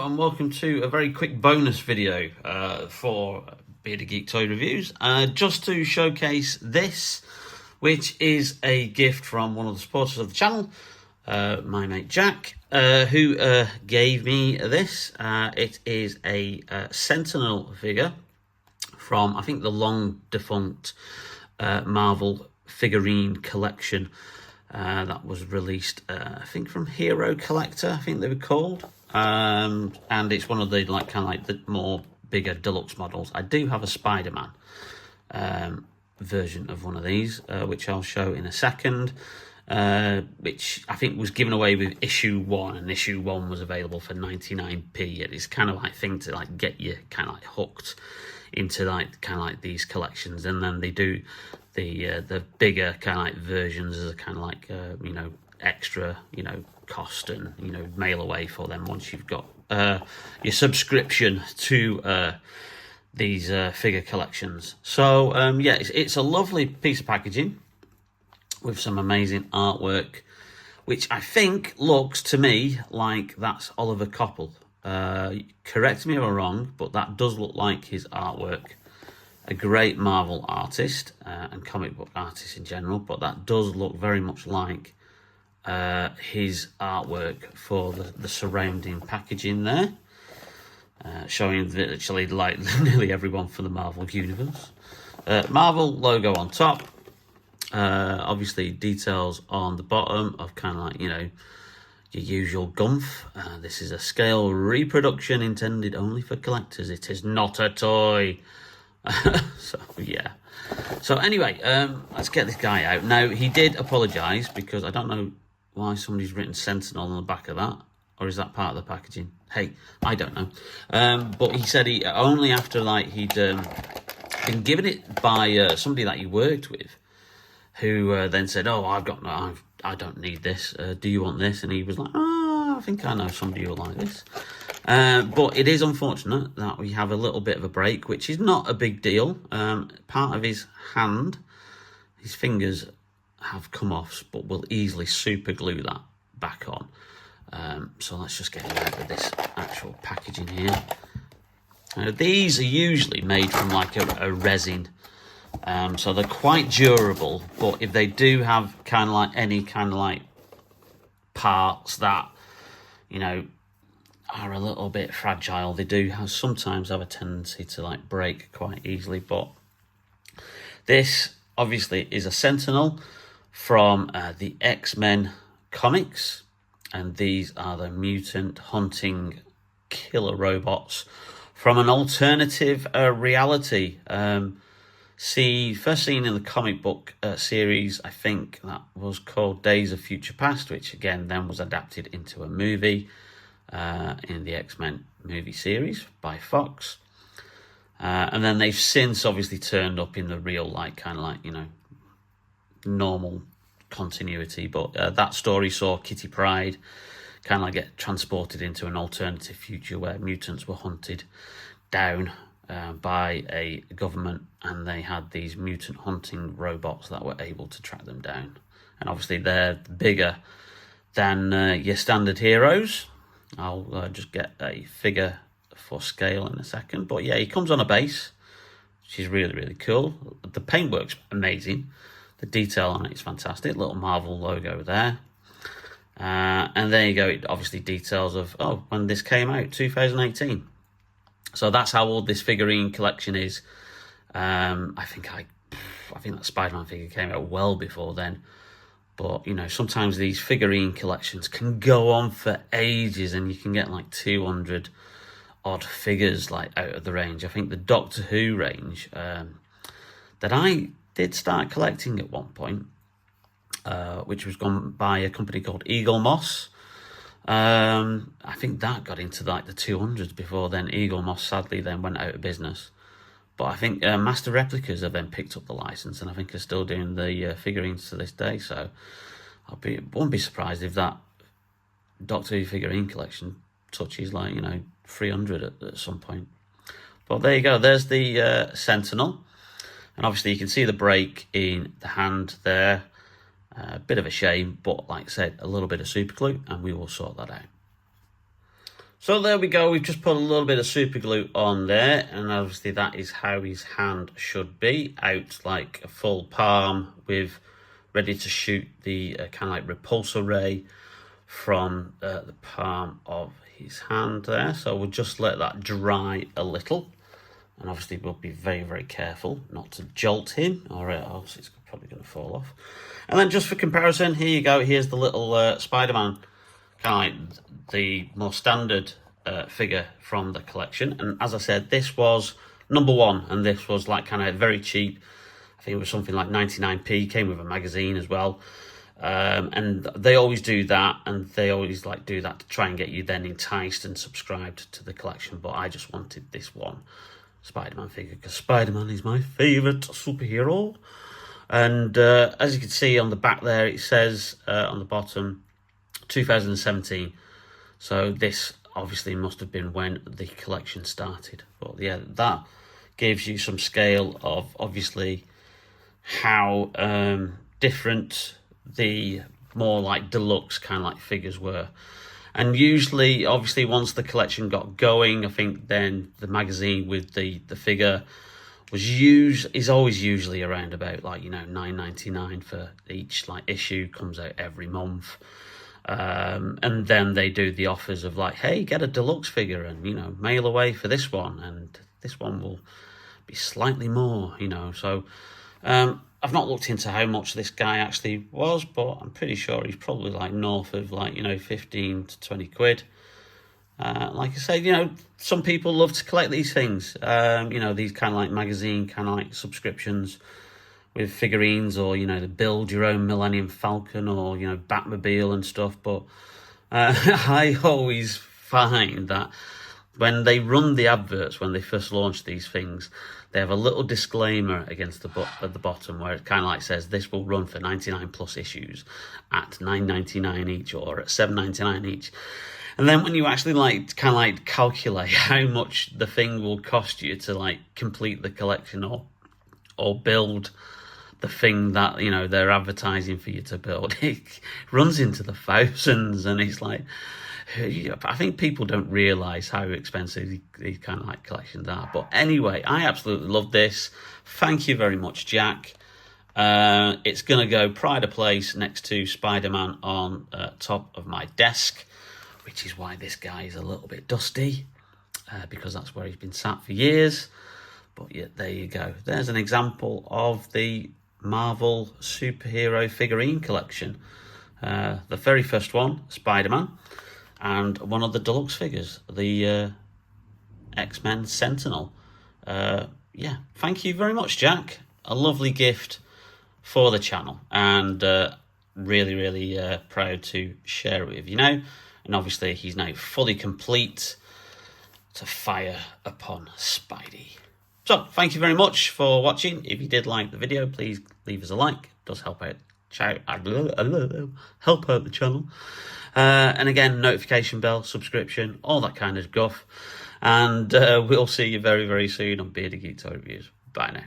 and welcome to a very quick bonus video for Bearded Geek Toy Reviews, just to showcase this, which is a gift from one of the supporters of the channel, my mate Jack, who gave me this. It is a Sentinel figure from, I think, the long defunct Marvel figurine collection that was released, I think, from Hero Collector, I think they were called. And it's one of the the more bigger deluxe models. I do have a Spider-Man version of one of these, which I'll show in a second, which I think was given away with issue 1, and issue 1 was available for 99p. It's kind of like thing to get you hooked into these collections, and then they do the bigger versions as a extra cost and mail away for them once you've got your subscription to these figure collections. So yeah, it's a lovely piece of packaging with some amazing artwork, which I think looks to me like that's Oliver Coppel. Correct me if I'm wrong, but that does look like his artwork. A great Marvel artist and comic book artist in general, but that does look very much like his artwork for the surrounding packaging there, showing virtually nearly everyone for the Marvel universe. Marvel logo on top, obviously details on the bottom of your usual gumph. This is a scale reproduction intended only for collectors. It is not a toy. So yeah. So anyway, let's get this guy out. Now, he did apologise, because I don't know why somebody's written Sentinel on the back of that, or is that part of the packaging? Hey, I don't know. But he said he only after he'd been given it by somebody that he worked with, who then said, "Oh, I don't need this. Do you want this?" And he was like, "Oh, I think I know somebody who'll like this." But it is unfortunate that we have a little bit of a break, which is not a big deal. Part of his hand, his fingers have come off, but we'll easily super glue that back on. So let's just get out of this actual packaging here. These are usually made from a resin, so they're quite durable, but if they do have any parts that are a little bit fragile, they do sometimes have a tendency to break quite easily. But this obviously is a Sentinel from the X-Men comics, and these are the mutant hunting killer robots from an alternative reality. First seen in the comic book series, I think that was called Days of Future Past, which again then was adapted into a movie in the X-Men movie series by Fox. And then they've since obviously turned up in the real normal continuity. But that story saw Kitty Pryde get transported into an alternative future where mutants were hunted down by a government, and they had these mutant hunting robots that were able to track them down. And obviously they're bigger than your standard heroes. I'll just get a figure for scale in a second. But yeah, he comes on a base, which is really, really cool. The paintwork's amazing. The detail on it is fantastic. Little Marvel logo there. And there you go. It obviously details of, when this came out, 2018. So that's how old this figurine collection is. I think that Spider-Man figure came out well before then. But, sometimes these figurine collections can go on for ages, and you can get 200 odd figures out of the range. I think the Doctor Who range that I did start collecting at one point, which was gone by a company called Eaglemoss. I think that got into the 200s before then. Eaglemoss sadly then went out of business. But I think Master Replicas have then picked up the license, and I think are still doing the figurines to this day. So won't be surprised if that Doctor Who figurine collection touches 300 at some point. But there you go. There's the Sentinel, and obviously you can see the break in the hand there. A bit of a shame, but like I said, a little bit of super glue, and we will sort that out. So there we go, we've just put a little bit of super glue on there, and obviously that is how his hand should be, out like a full palm with ready to shoot the kind of like repulsor ray from the palm of his hand there. So we'll just let that dry a little, and obviously we'll be very, very careful not to jolt him, or else it's probably going to fall off. And then just for comparison, here you go, here's the little Spider-Man, kind of like the more standard figure from the collection. And as I said, this was #1, and this was like kind of very cheap. I think it was something like 99p, came with a magazine as well. And they always do that, and they always like do that to try and get you then enticed and subscribed to the collection. But I just wanted this one Spider-Man figure because Spider-Man is my favourite superhero. And as you can see on the back there, it says on the bottom 2017. So this obviously must have been when the collection started. But yeah, that gives you some scale of obviously how different the more like deluxe kind of like figures were. And usually, obviously, once the collection got going, I think then the magazine with the figure is always usually around about like, you know, $9.99 for each like issue, comes out every month. And then they do the offers of like, hey, get a deluxe figure and, you know, mail away for this one, and this one will be slightly more, you know. So I've not looked into how much this guy actually was, but I'm pretty sure he's probably like north of like, you know, 15 to 20 quid. Like I said, you know, some people love to collect these things, you know, these kind of like magazine kind of like subscriptions with figurines, or, you know, to build your own Millennium Falcon, or, you know, Batmobile and stuff. But I always find that when they run the adverts, when they first launch these things, they have a little disclaimer against at the bottom where it kind of like says this will run for 99 plus issues at $9.99 each, or at $7.99 each. And then when you actually like kind of like calculate how much the thing will cost you to like complete the collection, or build the thing that, you know, they're advertising for you to build, it runs into the thousands. And it's like, I think people don't realise how expensive these kind of like collections are. But anyway, I absolutely love this. Thank you very much, Jack. It's going to go pride of place next to Spider-Man on top of my desk, which is why this guy is a little bit dusty, because that's where he's been sat for years. But yeah, there you go. There's an example of the Marvel superhero figurine collection. The very first one, Spider-Man, and one of the deluxe figures, the X-Men Sentinel. Yeah, thank you very much, Jack. A lovely gift for the channel, and really, really proud to share it with you now. And obviously, he's now fully complete to fire upon Spidey. So, thank you very much for watching. If you did like the video, please leave us a like. It does help out. Help out the channel. And again, notification bell, subscription, all that kind of guff. And we'll see you very, very soon on Bearded Geek Toy Reviews. Bye now.